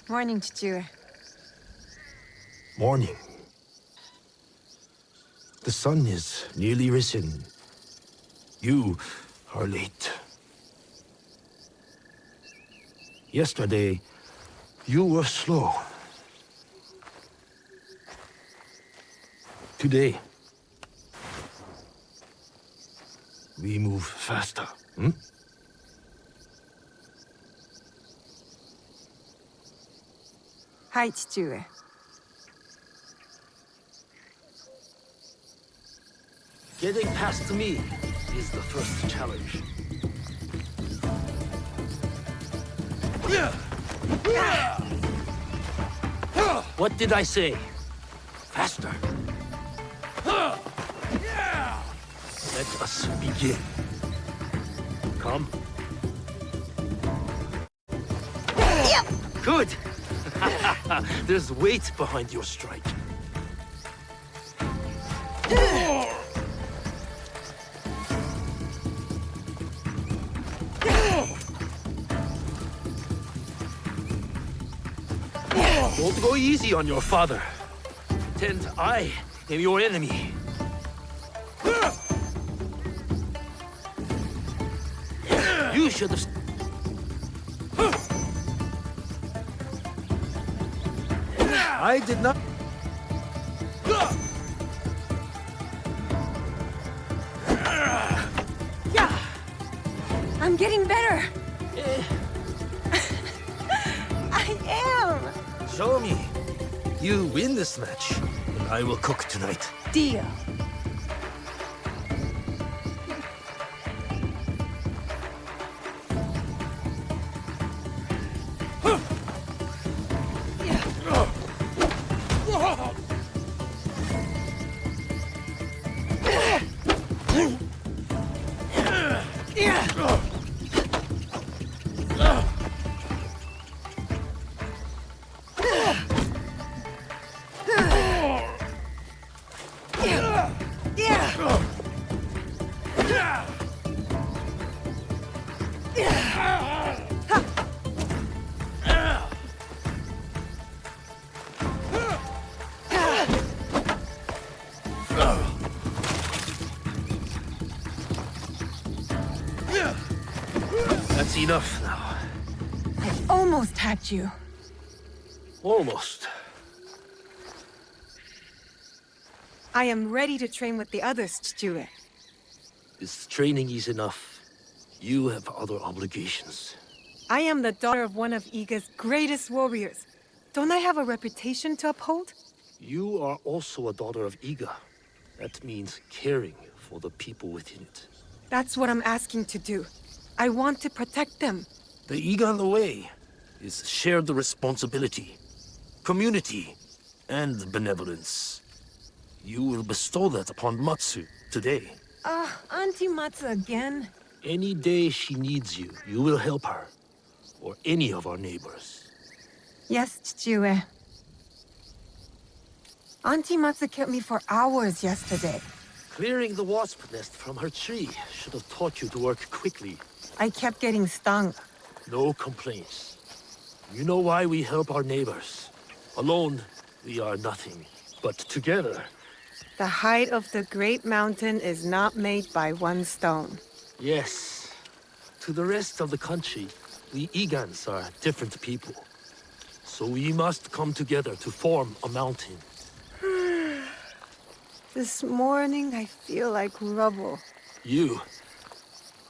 Morning, Chichu. Morning. The sun is nearly risen. You are late. Yesterday, you were slow. Today, we move faster, hmm? Hi, Chichu. Getting past me is the first challenge. What did I say? Faster. Let us begin. Come. Good! There's weight behind your strike. Don't go easy on your father. Pretend I am your enemy. You should have... I did not... Yeah! I'm getting better! I am! Show me. You win this match, and I will cook tonight. Deal. That's enough now. I almost had you. Almost. I am ready to train with the others, Chichu. This training is enough. You have other obligations. I am the daughter of one of Iga's greatest warriors. Don't I have a reputation to uphold? You are also a daughter of Iga. That means caring for the people within it. That's what I'm asking to do. I want to protect them. The Iga way is shared responsibility, community, and benevolence. You will bestow that upon Matsu today. Auntie Matsu again? Any day she needs you, you will help her. Or any of our neighbors. Yes, Chichu. Auntie Matsu kept me for hours yesterday. Clearing the wasp nest from her tree should have taught you to work quickly. I kept getting stung. No complaints. You know why we help our neighbors. Alone, we are nothing. But together... The height of the great mountain is not made by one stone. Yes. To the rest of the country, we Igans are different people. So we must come together to form a mountain. This morning, I feel like rubble. You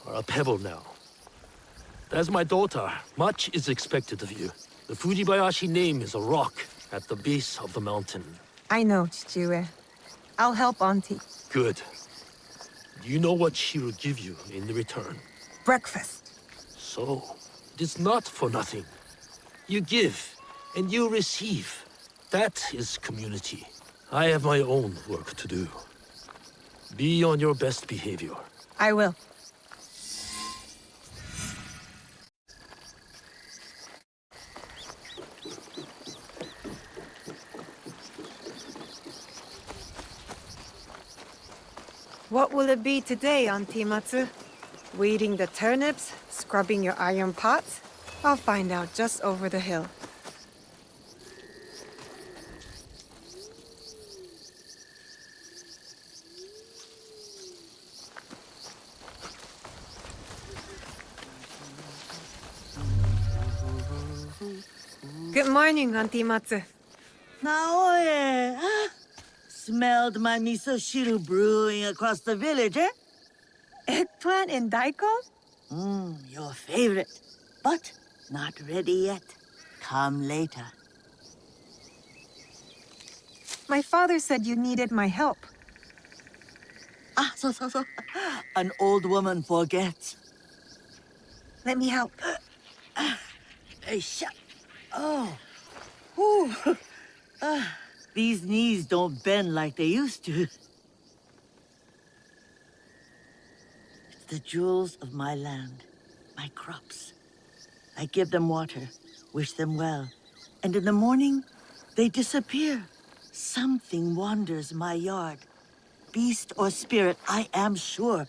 are a pebble now. As my daughter, much is expected of you. The Fujibayashi name is a rock at the base of the mountain. I know, Chichu. I'll help Auntie. Good. Do you know what she will give you in return? Breakfast. So, it is not for nothing. You give, and you receive. That is community. I have my own work to do. Be on your best behavior. I will. What will it be today, Auntie Matsu? Weeding the turnips? Scrubbing your iron pots? I'll find out just over the hill. Good morning, Auntie Matsu. Naoe, smelled my miso shiru brewing across the village, eh? Eggplant and daikon? Your favorite. But not ready yet. Come later. My father said you needed my help. So. An old woman forgets. Let me help. Oh. Whew. These knees don't bend like they used to. It's the jewels of my land, my crops. I give them water, wish them well, and in the morning, they disappear. Something wanders my yard. Beast or spirit, I am sure.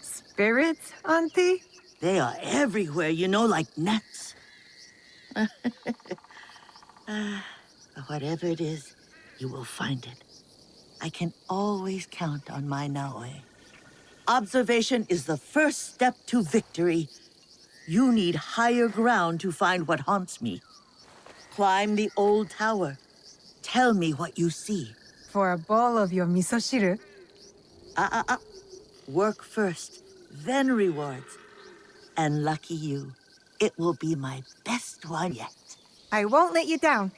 Spirits, Auntie? They are everywhere, you know, like gnats. Whatever it is, you will find it. I can always count on my Naoe. Observation is the first step to victory. You need higher ground to find what haunts me. Climb the old tower. Tell me what you see. For a bowl of your miso shiru? Work first, then rewards. And lucky you, it will be my best one yet. I won't let you down.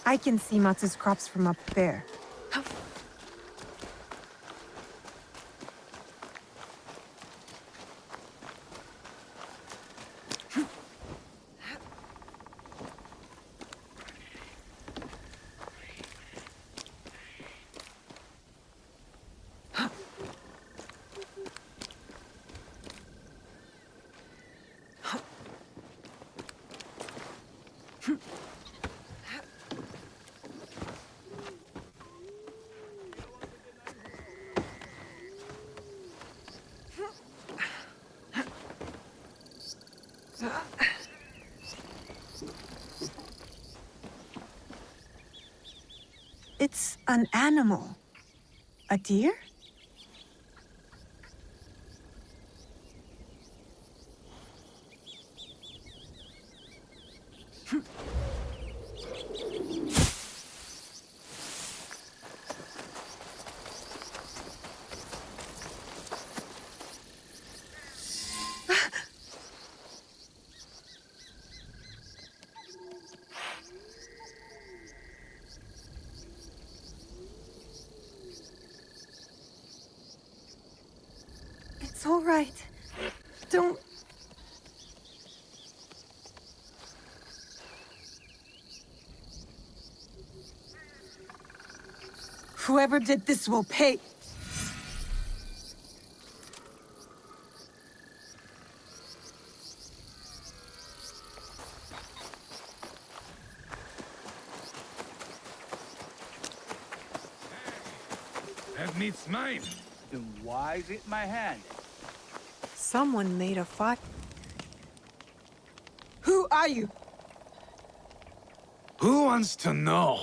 I can see Matsu's crops from up there. It's an animal. A deer? It's all right. Don't... Whoever did this will pay. That meat's mine. Then why is it in my hand? Someone made a fire. Who are you? Who wants to know?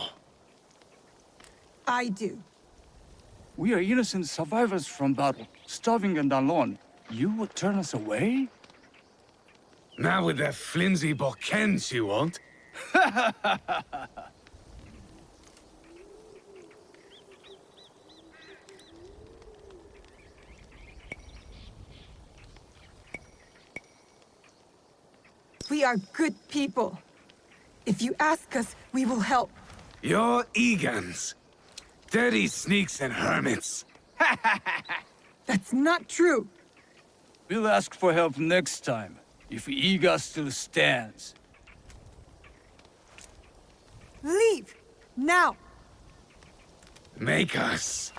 I do. We are innocent survivors from battle, starving and alone. You would turn us away? Not with that flimsy bokken, she won't. We are good people. If you ask us, we will help. You're Egans. Dirty sneaks and hermits. That's not true. We'll ask for help next time, if Iga still stands. Leave! Now! Make us.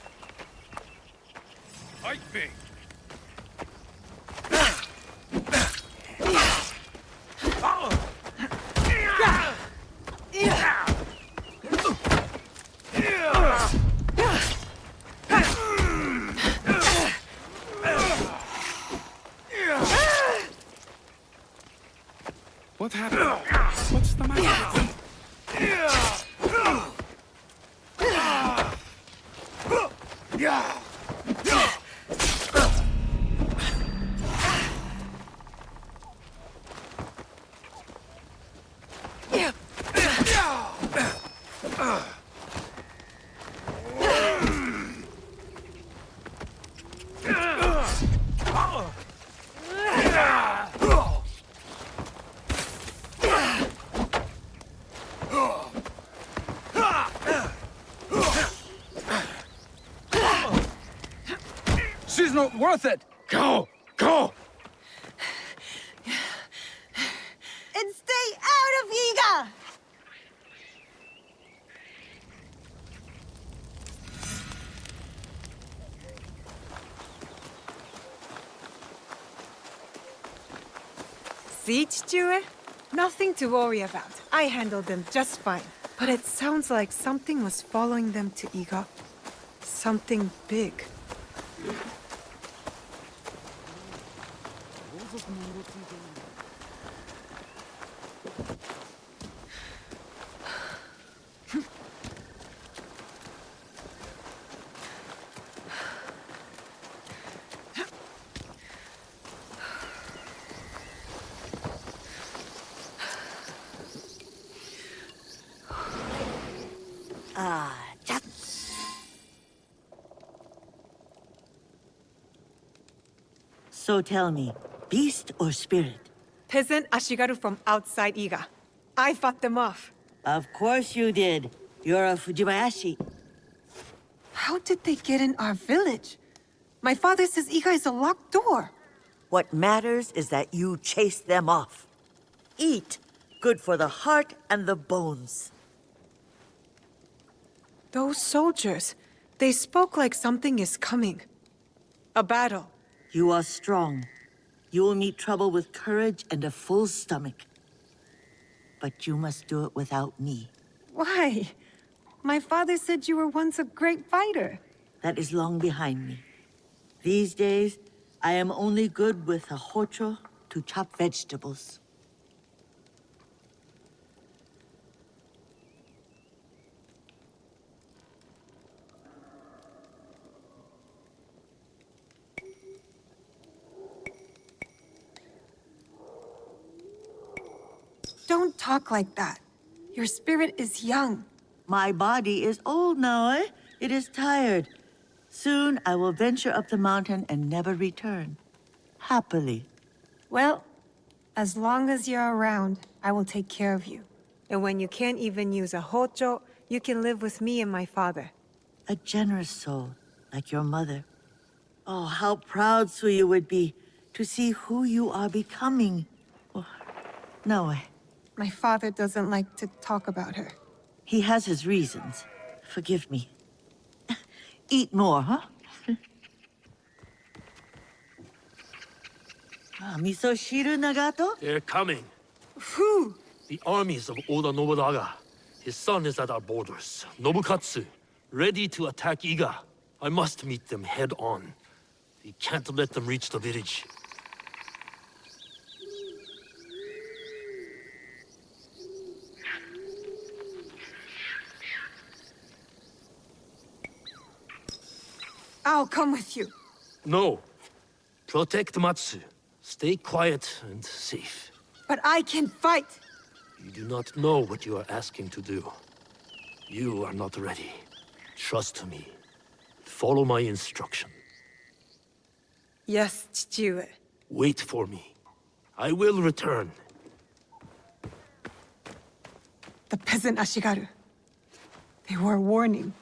Fight me. What happened? What's the matter with them? She's not worth it! Go! Go! And stay out of Iga! See, Chichue? Nothing to worry about. I handled them just fine. But it sounds like something was following them to Iga. Something big. So tell me, beast or spirit? Peasant Ashigaru from outside Iga. I fought them off. Of course you did. You're a Fujibayashi. How did they get in our village? My father says Iga is a locked door. What matters is that you chase them off. Eat. Good for the heart and the bones. Those soldiers, they spoke like something is coming. A battle. You are strong. You will meet trouble with courage and a full stomach. But you must do it without me. Why? My father said you were once a great fighter. That is long behind me. These days, I am only good with a hocho to chop vegetables. Don't talk like that. Your spirit is young. My body is old now, eh? It is tired. Soon I will venture up the mountain and never return. Happily. Well, as long as you're around, I will take care of you. And when you can't even use a hocho, you can live with me and my father. A generous soul, like your mother. Oh, how proud Suya would be to see who you are becoming. Oh, no, My father doesn't like to talk about her. he has his reasons. Forgive me. Eat more, huh? Miso shiru, Nagato? They're coming. Who? The armies of Oda Nobunaga. His son is at our borders, Nobukatsu, ready to attack Iga. I must meet them head on. We can't let them reach the village. I'll come with you. No. Protect Matsu. Stay quiet and safe. But I can fight. You do not know what you are asking to do. You are not ready. Trust me. Follow my instruction. Yes, Chichue. Wait for me. I will return. The peasant Ashigaru. They were warning.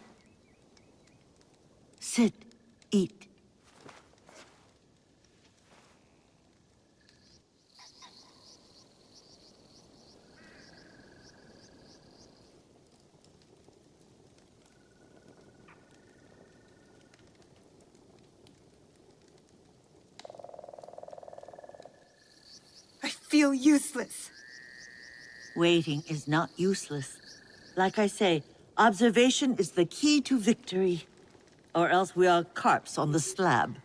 Sit. Eat. I feel useless. Waiting is not useless. Like I say, observation is the key to victory. Or else we are carps on the slab.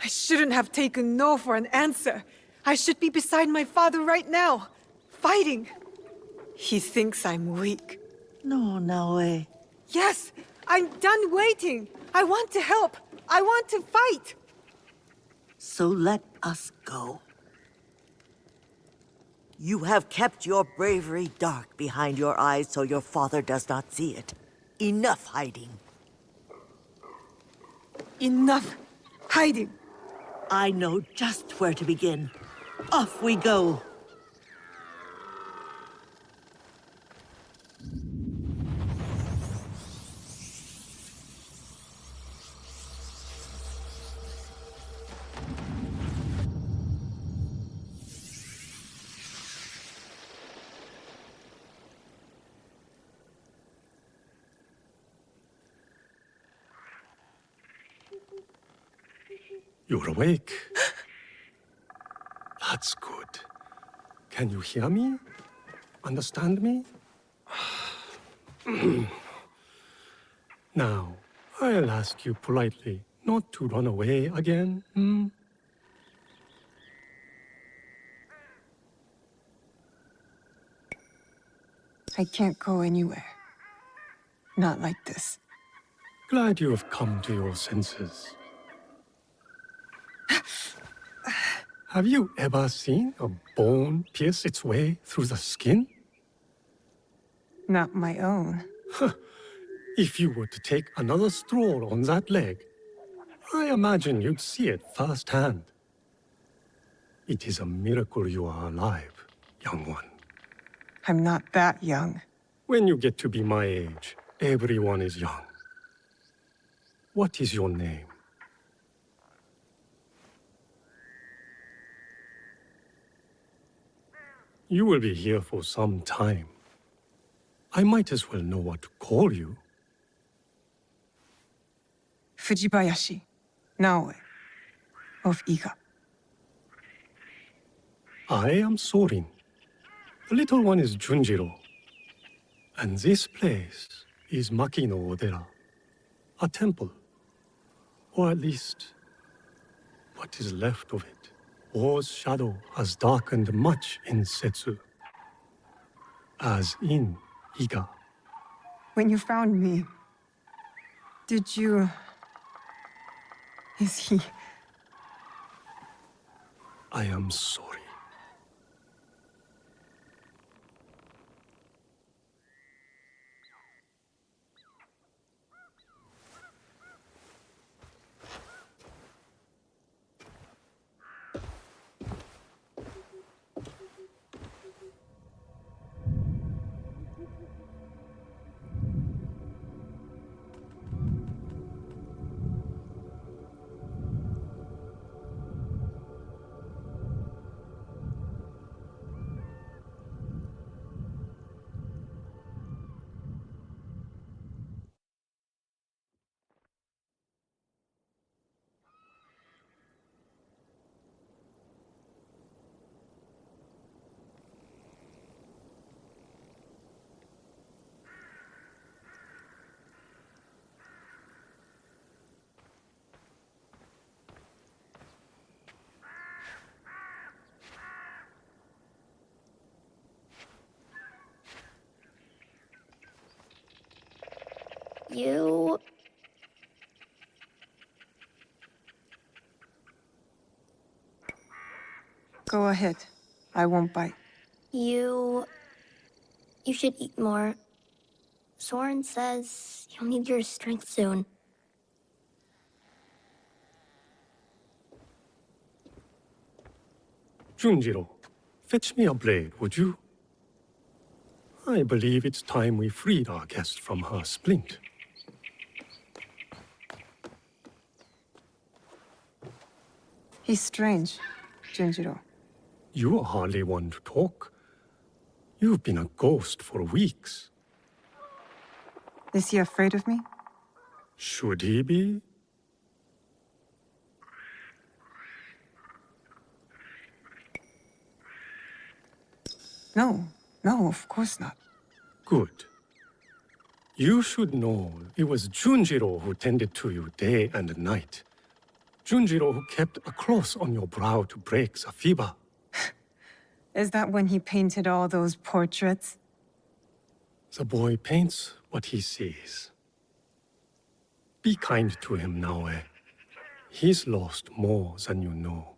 I shouldn't have taken no for an answer. I should be beside my father right now, fighting. He thinks I'm weak. No, Naoe. Yes, I'm done waiting. I want to help. I want to fight. So let us go. You have kept your bravery dark behind your eyes so your father does not see it. Enough hiding. Enough hiding. I know just where to begin. Off we go. You're awake. That's good. Can you hear me? Understand me? Now, I'll ask you politely not to run away again, hmm? I can't go anywhere. Not like this. Glad you have come to your senses. Have you ever seen a bone pierce its way through the skin? Not my own. If you were to take another stroll on that leg, I imagine you'd see it firsthand. It is a miracle you are alive, young one. I'm not that young. When you get to be my age, everyone is young. What is your name? You will be here for some time. I might as well know what to call you. Fujibayashi, Naoe, of Iga. I am Sorin. The little one is Junjiro. And this place is Makino Odera, a temple. Or at least, what is left of it. War's shadow has darkened much in Setsu, as in Iga. When you found me, did you... Is he... I am sorry. You... Go ahead. I won't bite. You should eat more. Soren says you'll need your strength soon. Junjiro, fetch me a blade, would you? I believe it's time we freed our guest from her splint. He's strange, Junjiro. You are hardly one to talk. You've been a ghost for weeks. Is he afraid of me? Should he be? No, of course not. Good. You should know it was Junjiro who tended to you day and night. Junjiro who kept a cross on your brow to break the fever. Is that when he painted all those portraits? The boy paints what he sees. Be kind to him, Naoe. He's lost more than you know.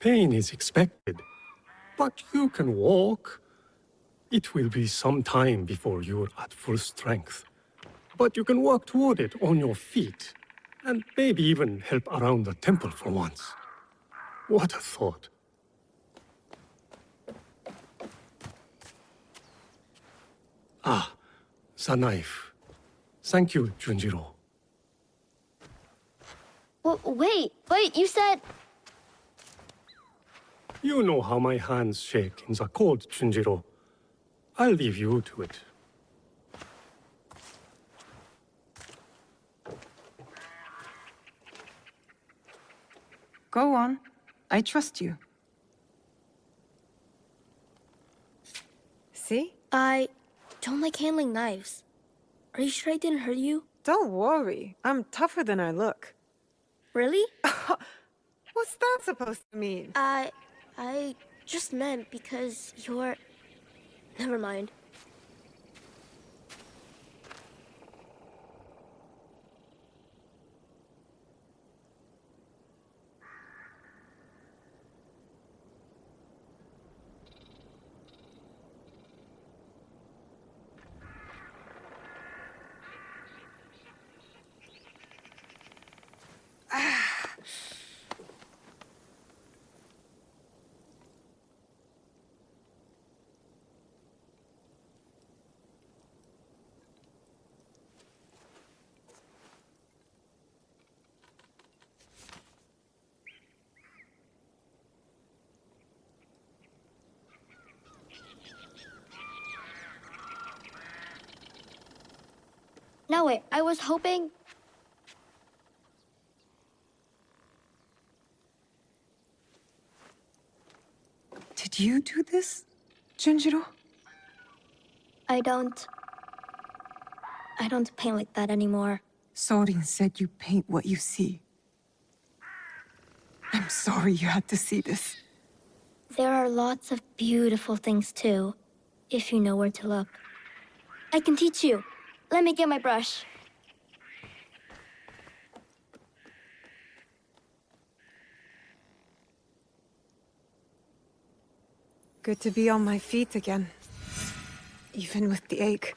Pain is expected, but you can walk. It will be some time before you're at full strength. But you can walk toward it on your feet, and maybe even help around the temple for once. What a thought. Ah, the knife. Thank you, Junjiro. Wait, you said... You know how my hands shake in the cold, Junjiro. I'll leave you to it. Go on. I trust you. See? I don't like handling knives. Are you sure I didn't hurt you? Don't worry. I'm tougher than I look. Really? What's that supposed to mean? I just meant because you're... Never mind. No, wait. I was hoping... Did you do this, Junjiro? I don't paint like that anymore. Sorin said you paint what you see. I'm sorry you had to see this. There are lots of beautiful things too, if you know where to look. I can teach you. Let me get my brush. Good to be on my feet again. Even with the ache.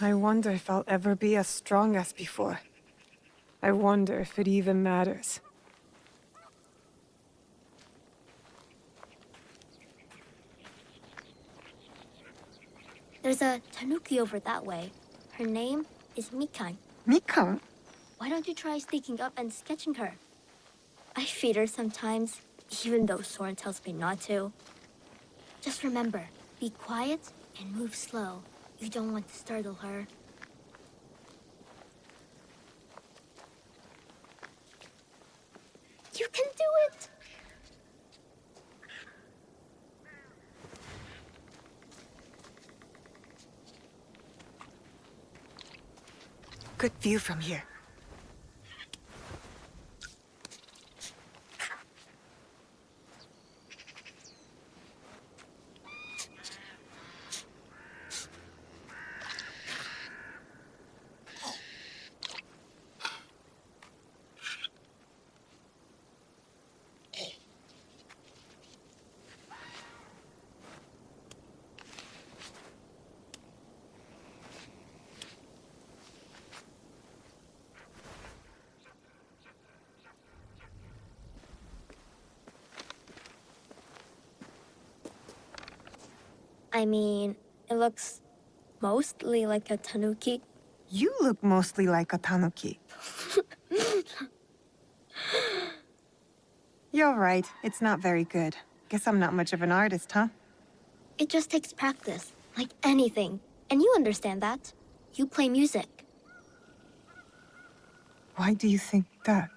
I wonder if I'll ever be as strong as before. I wonder if it even matters. There's a tanuki over that way. Her name is Mikan. Mika? Why don't you try sneaking up and sketching her? I feed her sometimes, even though Soren tells me not to. Just remember, be quiet and move slow. You don't want to startle her. You can do it! Good view from here. I mean, it looks mostly like a tanuki. You look mostly like a tanuki. You're right. It's not very good. Guess I'm not much of an artist, huh? It just takes practice, like anything. And you understand that. You play music. Why do you think that?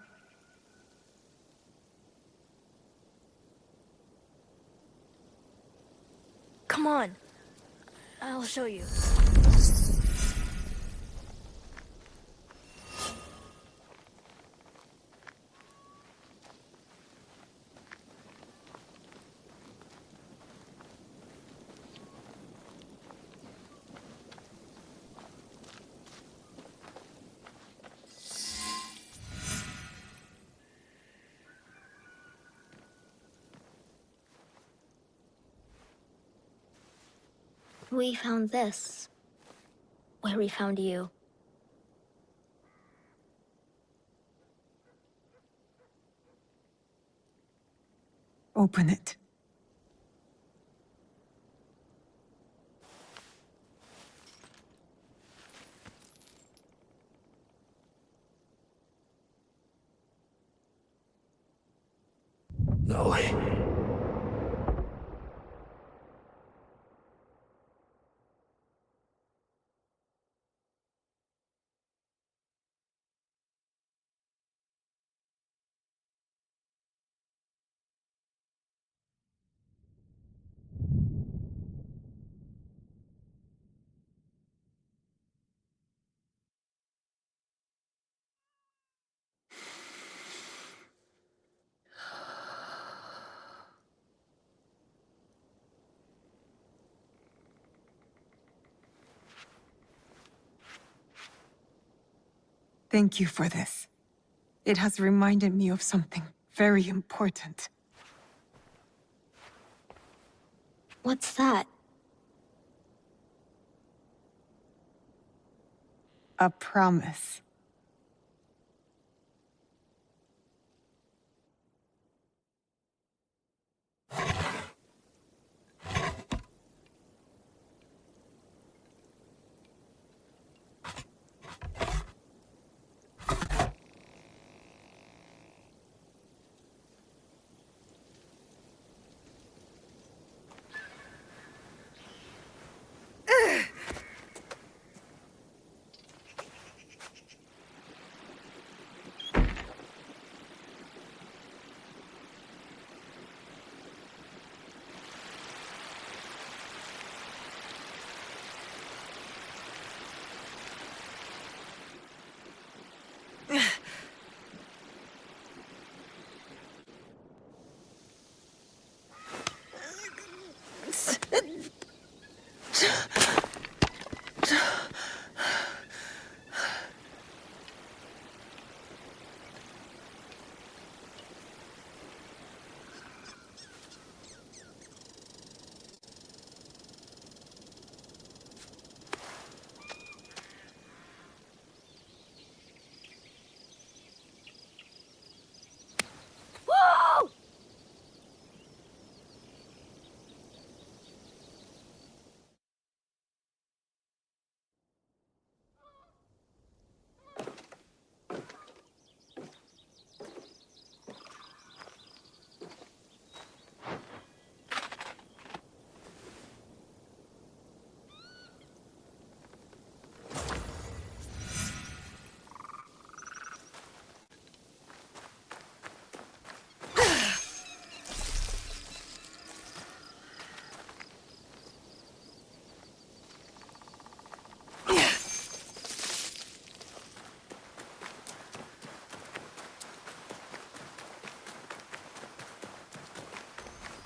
Come on. I'll show you. We found this. Where we found you. Open it. No. Thank you for this. It has reminded me of something very important. What's that? A promise.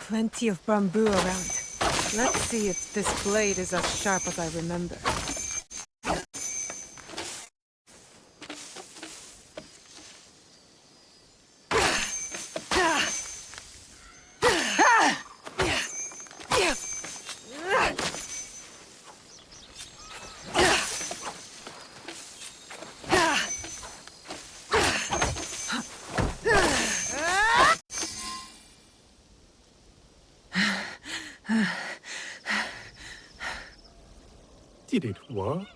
Plenty of bamboo around. Let's see if this blade is as sharp as I remember. Did it work?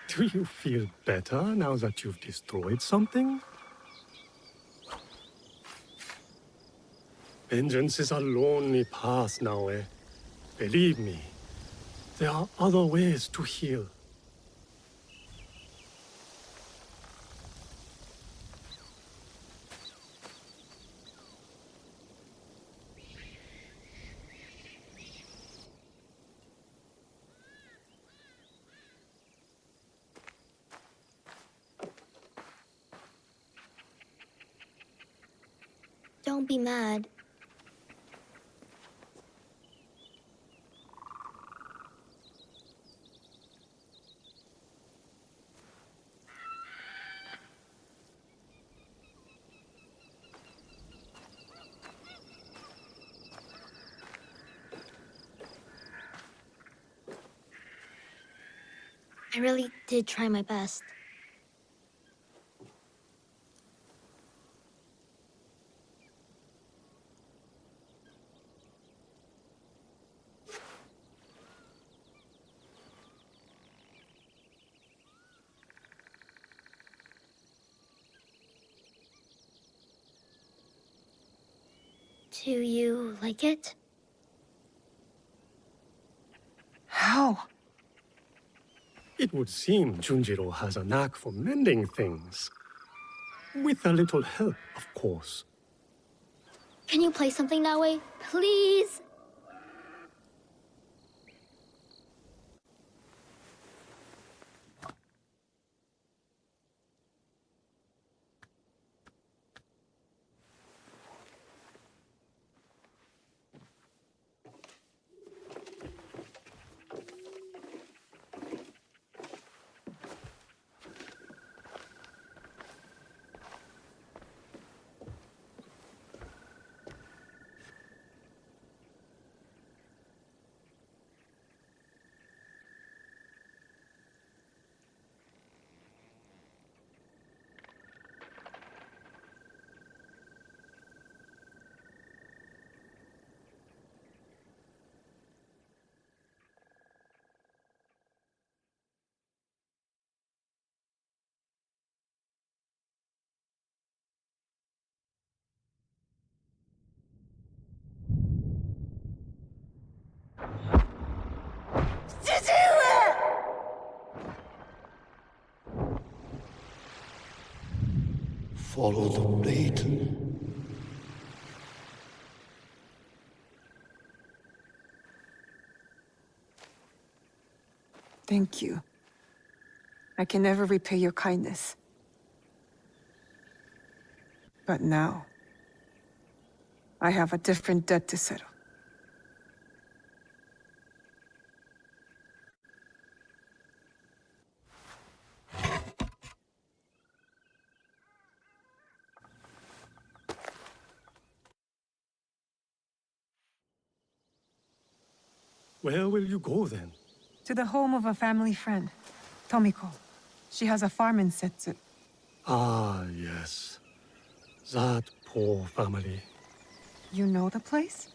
Do you feel better now that you've destroyed something? Vengeance is a lonely path now, eh? Believe me, there are other ways to heal. Don't be mad. I really did try my best. Do you like it? How? It would seem Junjiro has a knack for mending things. With a little help, of course. Can you play something that way? Please? follow the blade. Thank you. I can never repay your kindness. But now, I have a different debt to settle. Where will you go then? To the home of a family friend, Tomiko. She has a farm in Setsu. Ah, yes. That poor family. You know the place?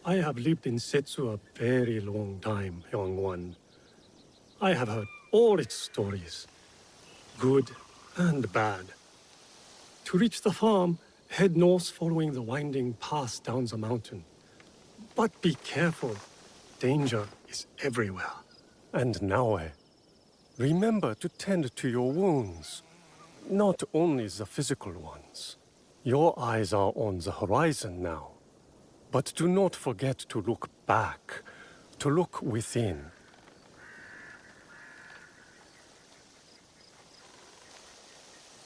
I have lived in Setsu a very long time, young one. I have heard all its stories, good and bad. To reach the farm, head north following the winding path down the mountain. But be careful. Danger is everywhere. And Naoe, remember to tend to your wounds. Not only the physical ones. Your eyes are on the horizon now. But do not forget to look back, to look within.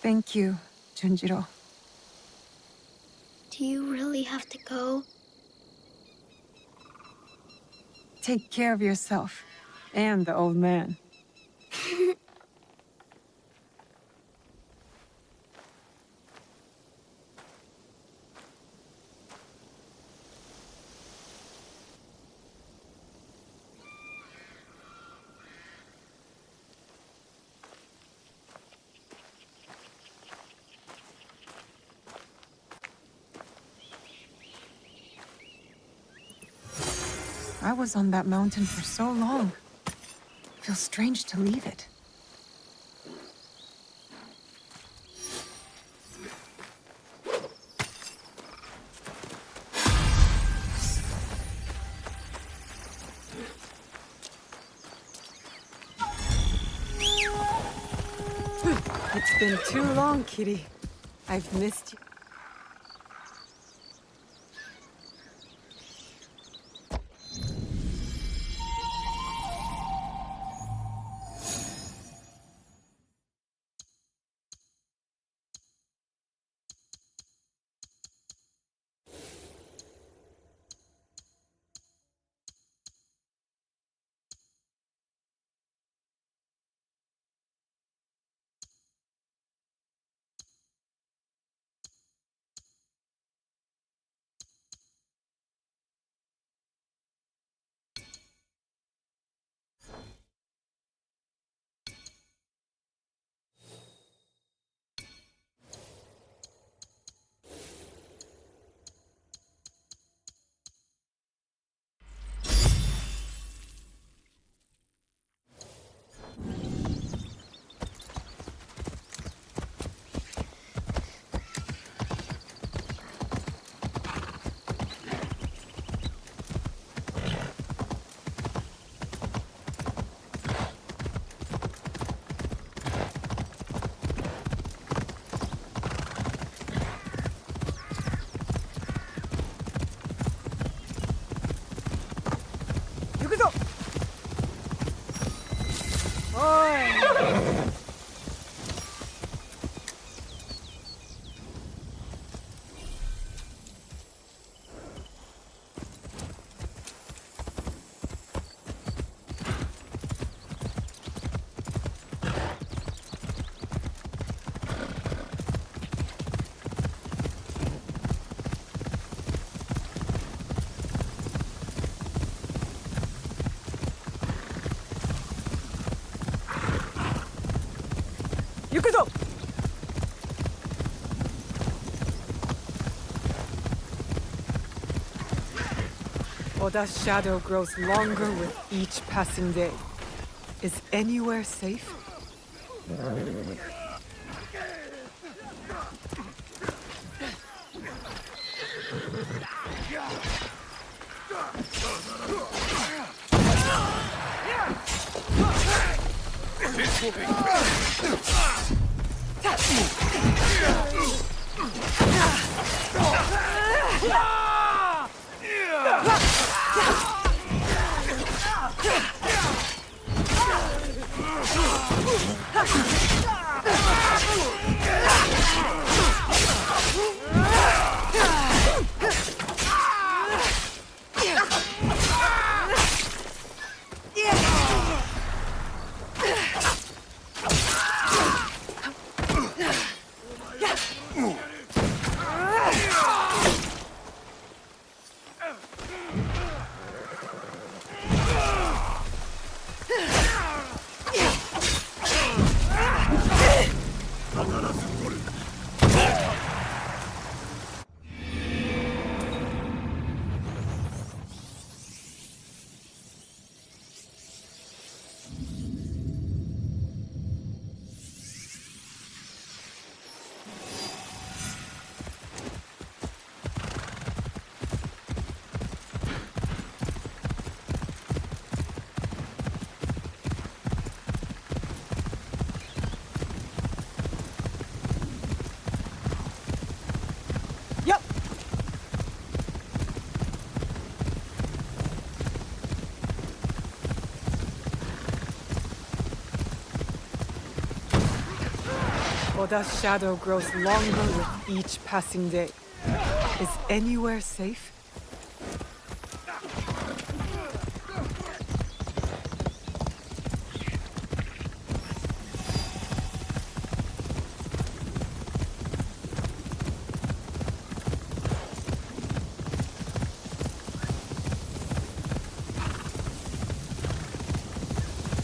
Thank you, Junjiro. Do you really have to go? Take care of yourself and the old man. I was on that mountain for so long. Feels strange to leave it. It's been too long, Kitty. I've missed you. Oda's shadow grows longer with each passing day. Is anywhere safe? This will be... Oda's shadow grows longer with each passing day. Is anywhere safe?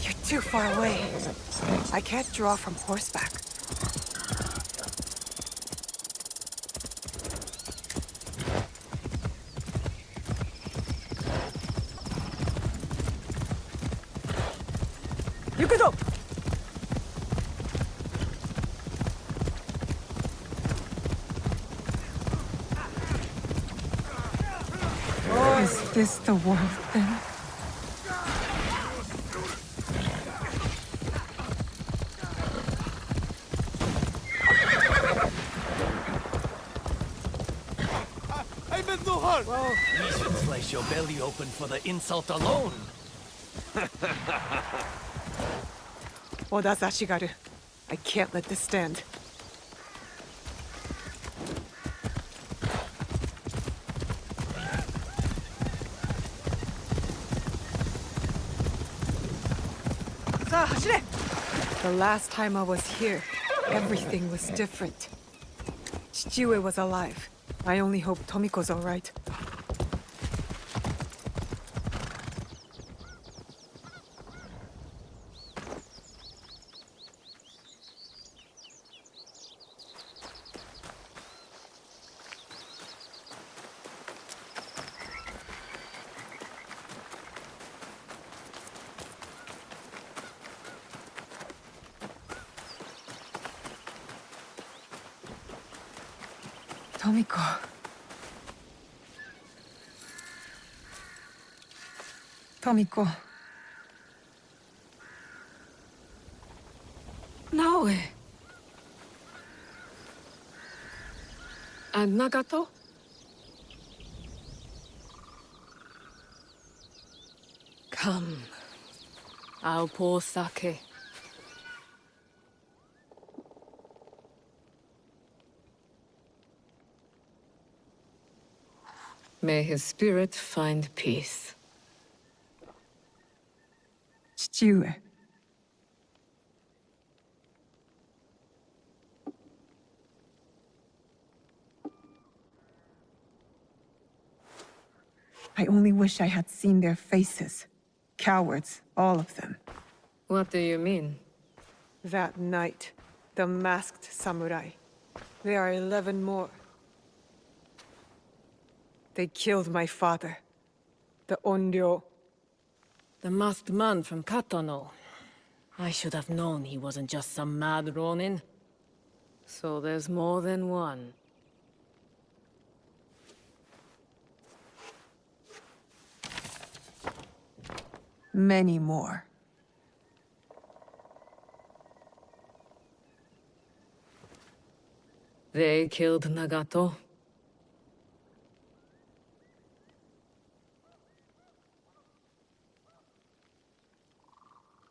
You're too far away. I can't draw from horseback. Yukuzo! Oh, is this the world then? We should slice your belly open for the insult alone. Oda's Ashigaru. I can't let this stand. The last time I was here, everything was different. Chichiue was alive. I only hope Tomiko's all right. Tomiko. Tomiko. Naoe. And Nagato? Come. I'll pour sake. May his spirit find peace. Chichiue. I only wish I had seen their faces. Cowards, all of them. What do you mean? That night, the masked samurai. There are 11 more. They killed my father. The Onryo. The masked man from Katano. I should have known he wasn't just some mad ronin. So there's more than one. Many more. They killed Nagato.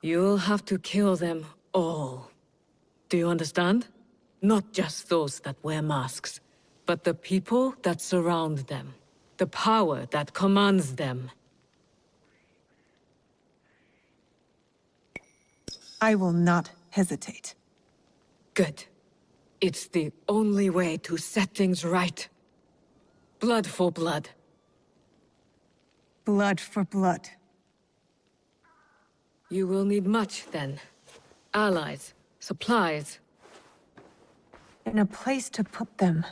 You'll have to kill them all. Do you understand? Not just those that wear masks, but the people that surround them. The power that commands them. I will not hesitate. Good. It's the only way to set things right. Blood for blood. Blood for blood. You will need much, then. Allies, supplies. And a place to put them.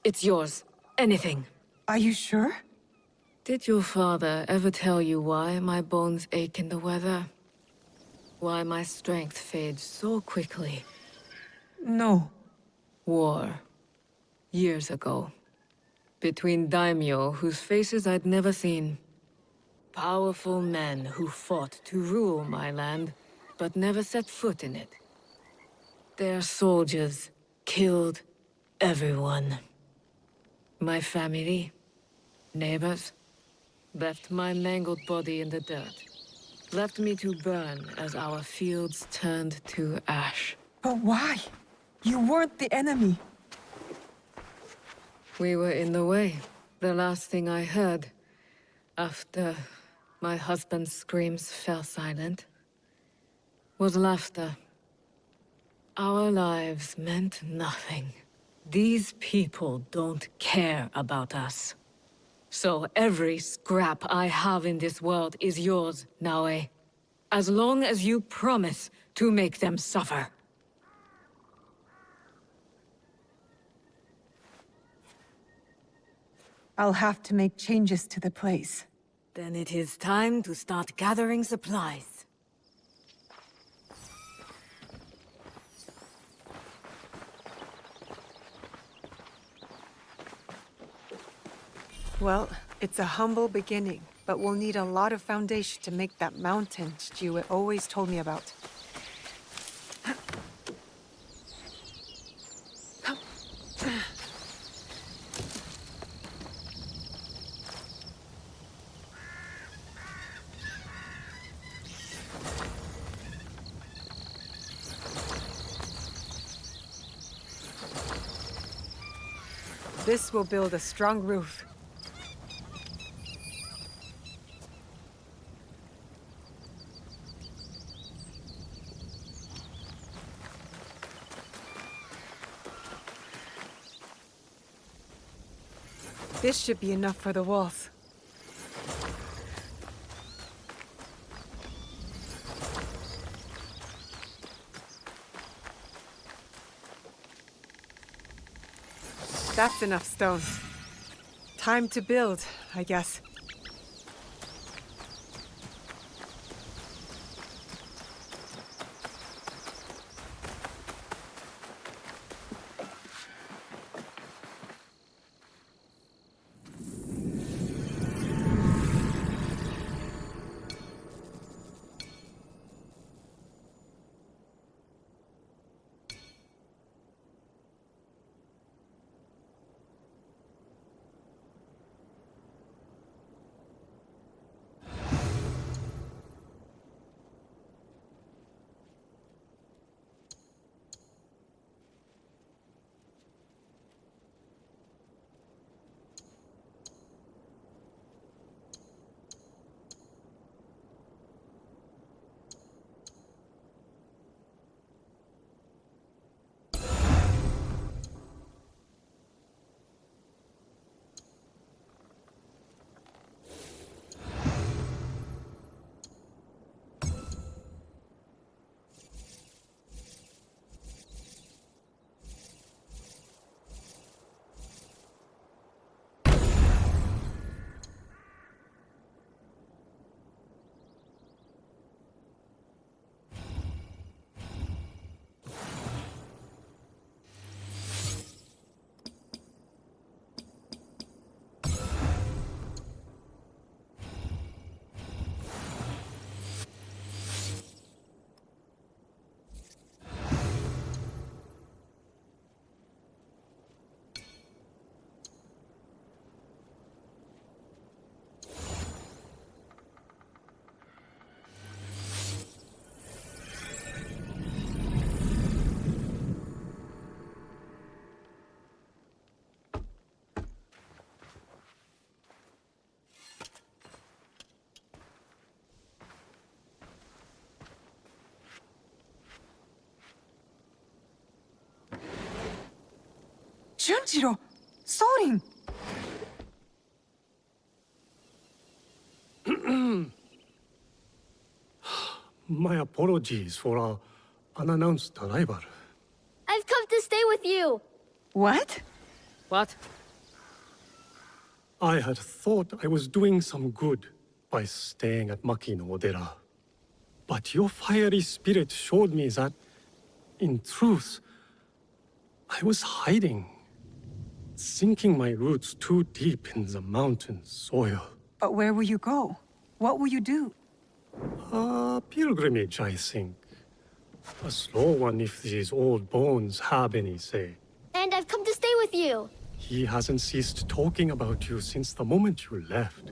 It's yours. Anything. Are you sure? Did your father ever tell you why my bones ache in the weather? Why my strength fades so quickly? No. War. Years ago. Between daimyo whose faces I'd never seen. Powerful men who fought to rule my land, but never set foot in it. Their soldiers killed everyone. My family, neighbors, left my mangled body in the dirt. Left me to burn as our fields turned to ash. But why? You weren't the enemy. We were in the way. The last thing I heard, after my husband's screams fell silent, was laughter. Our lives meant nothing. These people don't care about us. So every scrap I have in this world is yours, Naue. As long as you promise to make them suffer. I'll have to make changes to the place. Then it is time to start gathering supplies. Well, it's a humble beginning, but we'll need a lot of foundation to make that mountain Stuart always told me about. This will build a strong roof. This should be enough for the walls. That's enough stone. Time to build, I guess. Junjiro! Sorin! My apologies for our unannounced arrival. I've come to stay with you! What? What? I had thought I was doing some good by staying at Maki no Odera. But your fiery spirit showed me that, in truth, I was hiding, sinking my roots too deep in the mountain soil. But where will you go? What will you do? A pilgrimage, I think. A slow one if these old bones have any say. And I've come to stay with you! He hasn't ceased talking about you since the moment you left.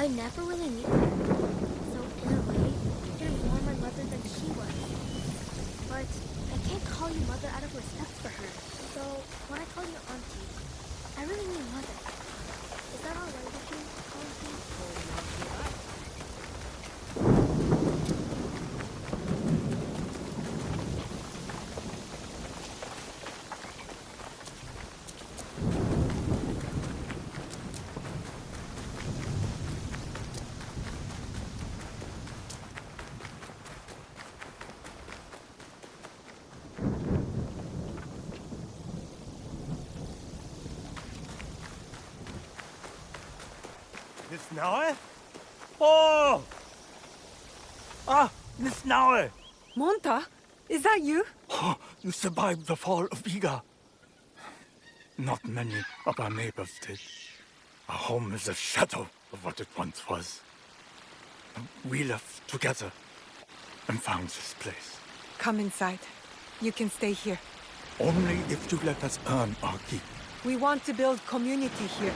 I never really knew her. So in a way, you're more my mother than she was. But I can't call you mother out of respect for her. So when I call you auntie, I really mean mother. Is that alright with you, auntie? Miss Naue? Oh! Ah, Miss Naue! Monta, is that you? Oh, you survived the fall of Iga. Not many of our neighbors did. Our home is a shadow of what it once was. We left together and found this place. Come inside. You can stay here. Only if you let us earn our keep. We want to build community here.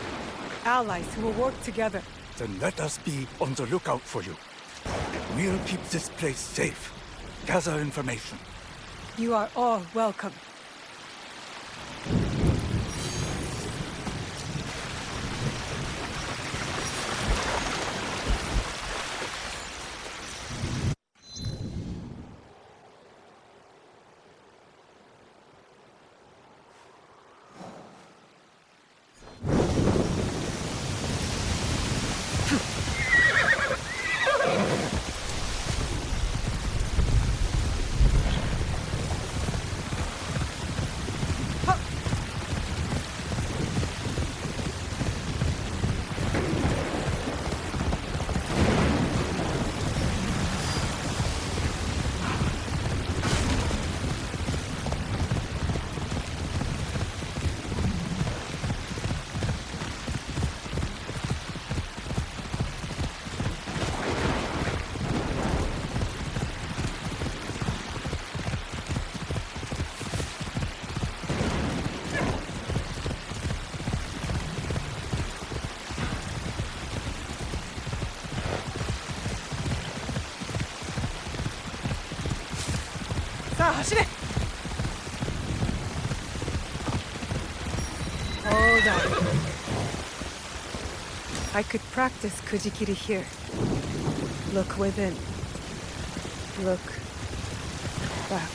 Allies who will work together. Then let us be on the lookout for you. We'll keep this place safe. Gather information. You are all welcome. Hold on. I could practice Kujikiri here. Look within. Look back.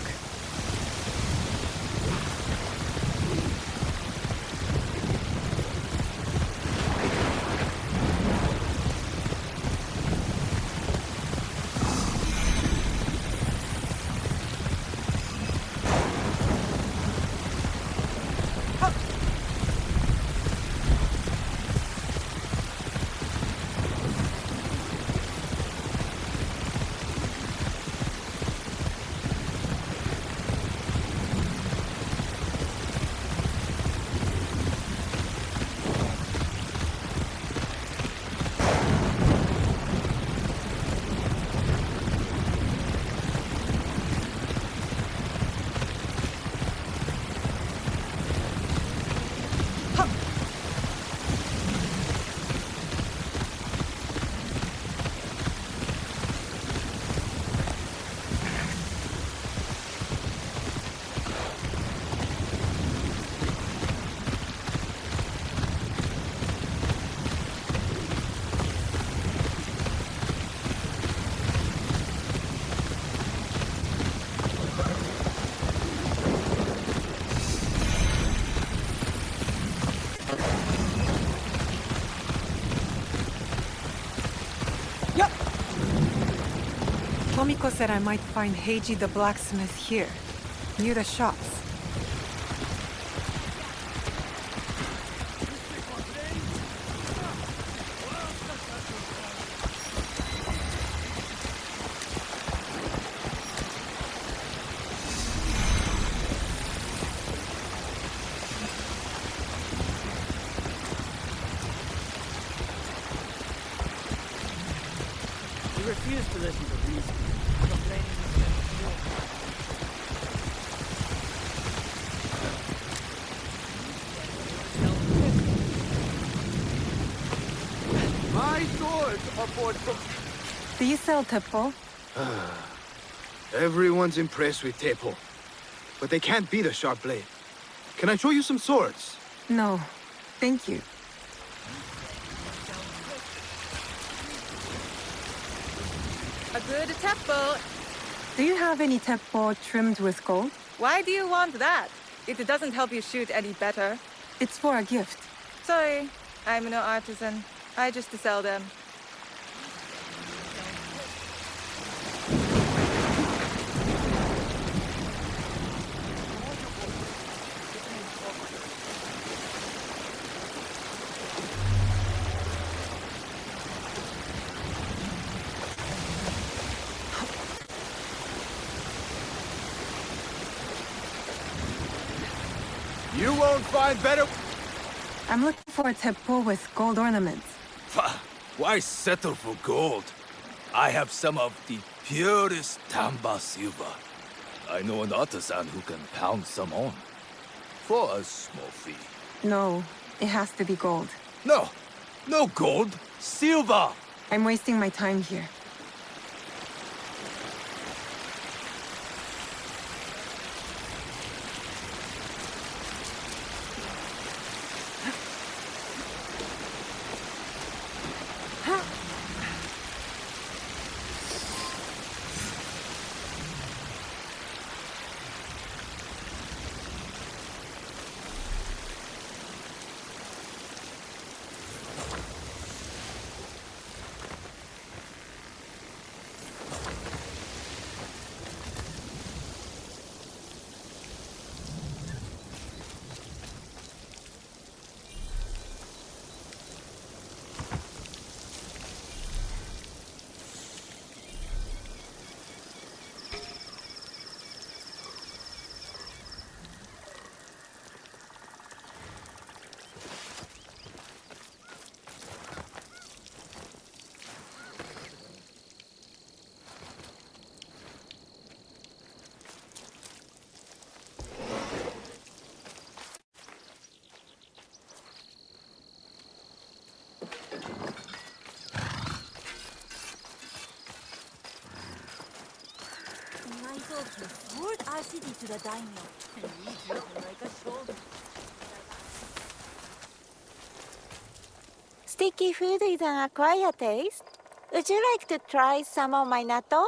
Tomiko said I might find Heiji the blacksmith here, near the shops. He refused to listen to reason, complaining he spent My swords are for... Do you sell teppo? Everyone's impressed with Teppo, but they can't beat a sharp blade. Can I show you some swords? No, thank you. A good teppo. Do you have any teppo trimmed with gold? Why do you want that? It doesn't help you shoot any better. It's for a gift. Sorry, I'm no artisan. I just sell them. You won't find better... I'm looking for a teppo with gold ornaments. Why settle for gold? I have some of the purest Tamba silver. I know an artisan who can pound some on. For a small fee. No, it has to be gold. No! No gold! Silver! I'm wasting my time here. Sword RCD to the daimyo. Like a shoulder. Sticky food is an acquired taste. Would you like to try some of my natto?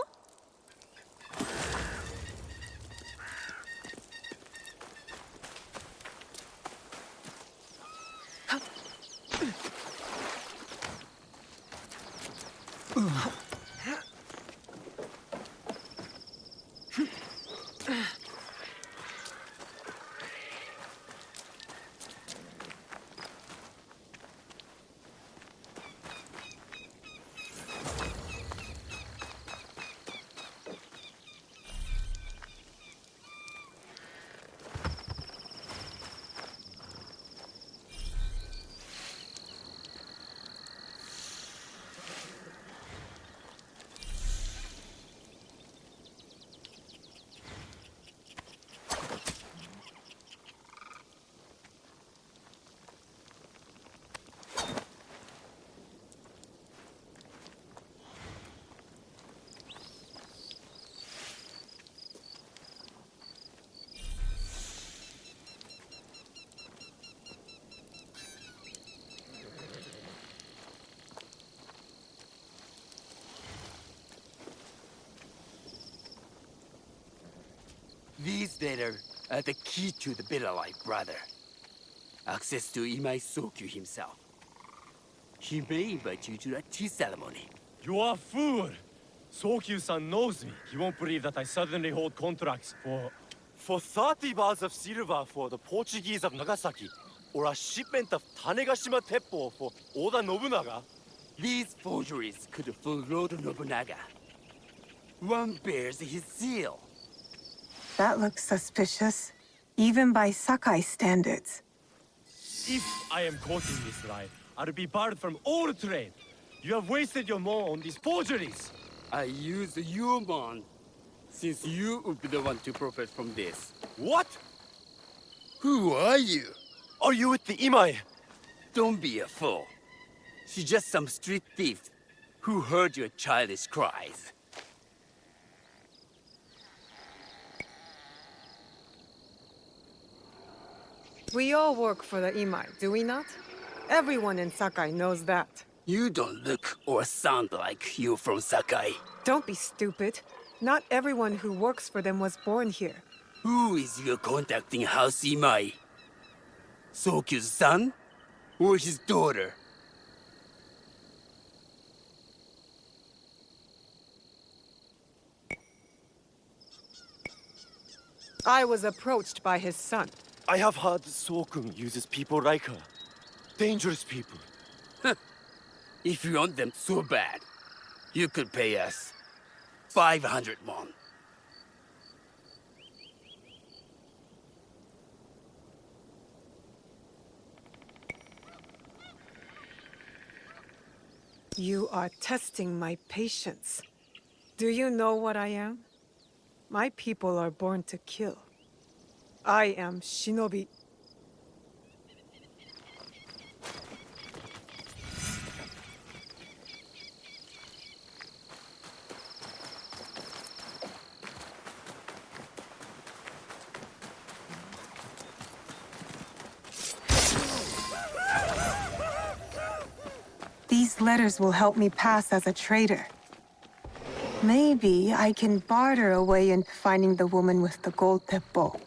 These data are the key to the bitter life, brother. Access to Imai Sokyu himself. He may invite you to a tea ceremony. You are a fool! Sokyu-san knows me. He won't believe that I suddenly hold contracts for... For 30 bars of silver for the Portuguese of Nagasaki, or a shipment of Tanegashima Teppo for Oda Nobunaga. These forgeries could fool Lord Nobunaga. One bears his seal. That looks suspicious, even by Sakai standards. If I am caught in this lie, I'll be barred from all trade. You have wasted your mo on these forgeries. I use your man, since you would be the one to profit from this. What? Who are you? Are you with the Imai? Don't be a fool. She's just some street thief who heard your childish cries. We all work for the Imai, do we not? Everyone in Sakai knows that. You don't look or sound like you're from Sakai. Don't be stupid. Not everyone who works for them was born here. Who is your contacting House Imai? Sokyu's son? Or his daughter? I was approached by his son. I have heard Sokun uses people like her. Dangerous people. If you want them so bad, you could pay us 500 won. You are testing my patience. Do you know what I am? My people are born to kill. I am Shinobi. These letters will help me pass as a traitor. Maybe I can barter a way into finding the woman with the gold teppo.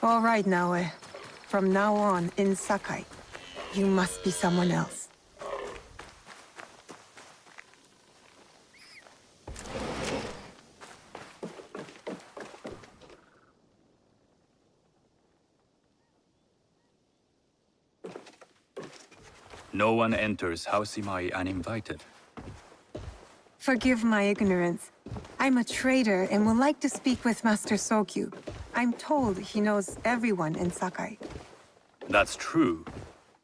All right, Naoe. From now on, in Sakai, you must be someone else. No one enters House Imai uninvited. Forgive my ignorance. I'm a trader and would like to speak with Master Sokyu. I'm told he knows everyone in Sakai. That's true,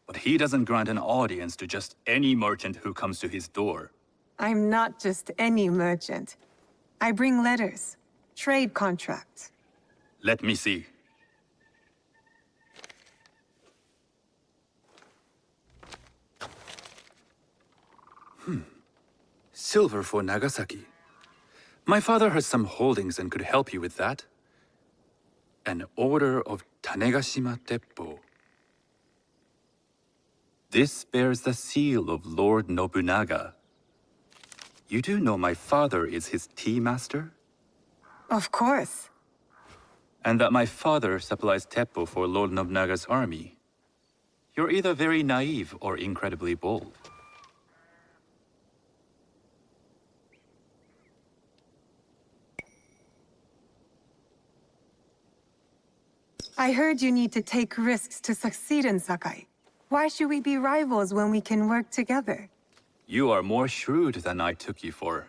but he doesn't grant an audience to just any merchant who comes to his door. I'm not just any merchant. I bring letters, trade contracts. Let me see. Silver for Nagasaki. My father has some holdings and could help you with that. An order of Tanegashima Teppo. This bears the seal of Lord Nobunaga. You do know my father is his tea master? Of course. And that my father supplies Teppo for Lord Nobunaga's army. You're either very naive or incredibly bold. I heard you need to take risks to succeed in Sakai. Why should we be rivals when we can work together? You are more shrewd than I took you for.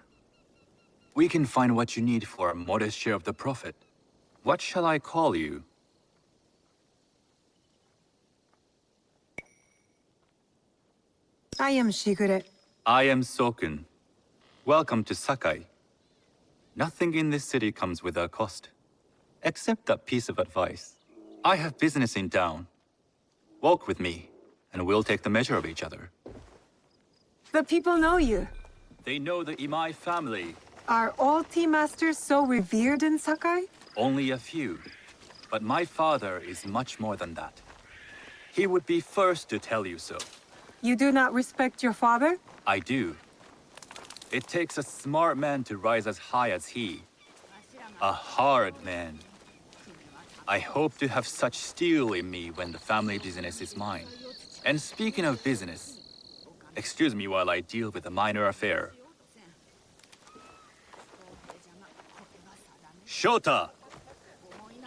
We can find what you need for a modest share of the profit. What shall I call you? I am Shigure. I am Sokun. Welcome to Sakai. Nothing in this city comes without cost. Except that piece of advice. I have business in town. Walk with me, and we'll take the measure of each other. The people know you. They know the Imai family. Are all tea masters so revered in Sakai? Only a few. But my father is much more than that. He would be first to tell you so. You do not respect your father? I do. It takes a smart man to rise as high as he. A hard man. I hope to have such steel in me when the family business is mine. And speaking of business, excuse me while I deal with a minor affair. Shota!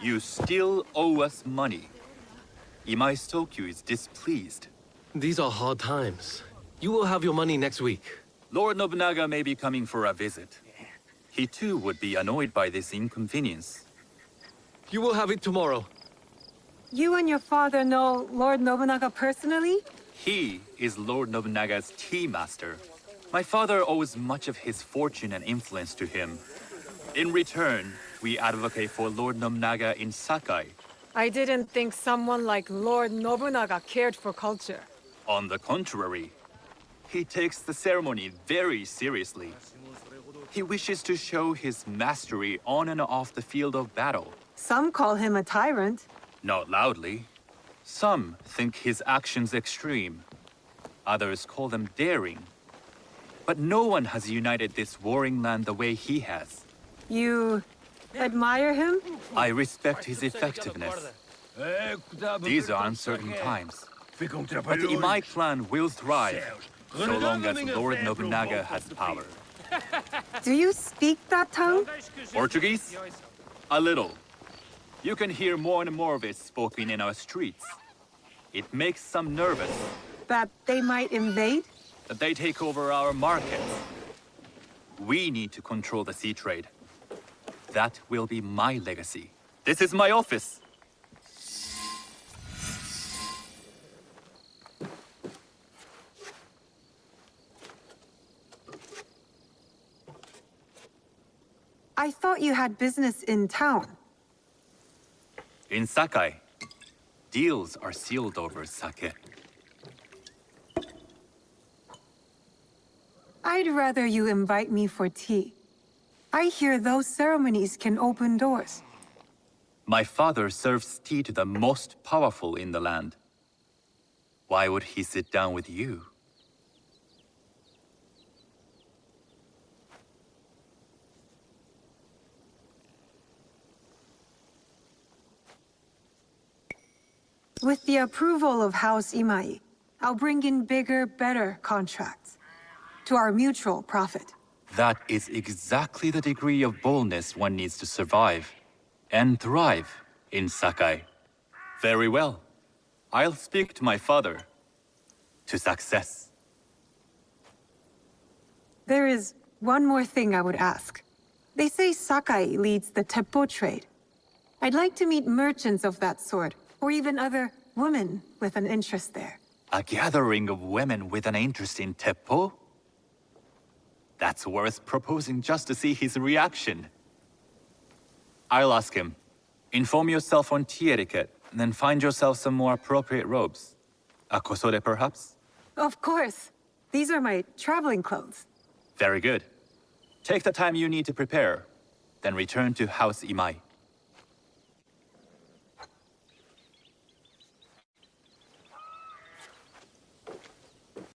You still owe us money. Imai Sokyu is displeased. These are hard times. You will have your money next week. Lord Nobunaga may be coming for a visit. He too would be annoyed by this inconvenience. You will have it tomorrow. You and your father know Lord Nobunaga personally? He is Lord Nobunaga's tea master. My father owes much of his fortune and influence to him. In return, we advocate for Lord Nobunaga in Sakai. I didn't think someone like Lord Nobunaga cared for culture. On the contrary, he takes the ceremony very seriously. He wishes to show his mastery on and off the field of battle. Some call him a tyrant. Not loudly. Some think his actions extreme. Others call them daring. But no one has united this warring land the way he has. You admire him? I respect his effectiveness. These are uncertain times. But the Imai clan will thrive, so long as Lord Nobunaga has power. Do you speak that tongue? Portuguese? A little. You can hear more and more of it spoken in our streets. It makes some nervous. That they might invade? That they take over our markets. We need to control the sea trade. That will be my legacy. This is my office. I thought you had business in town. In Sakai, deals are sealed over sake. I'd rather you invite me for tea. I hear those ceremonies can open doors. My father serves tea to the most powerful in the land. Why would he sit down with you? With the approval of House Imai, I'll bring in bigger, better contracts. To our mutual profit. That is exactly the degree of boldness one needs to survive and thrive in Sakai. Very well. I'll speak to my father. To success. There is one more thing I would ask. They say Sakai leads the teppo trade. I'd like to meet merchants of that sort, or even other women with an interest there. A gathering of women with an interest in teppo? That's worth proposing just to see his reaction. I'll ask him. Inform yourself on tea etiquette, and then find yourself some more appropriate robes. A kosore, perhaps? Of course. These are my traveling clothes. Very good. Take the time you need to prepare, then return to House Imai.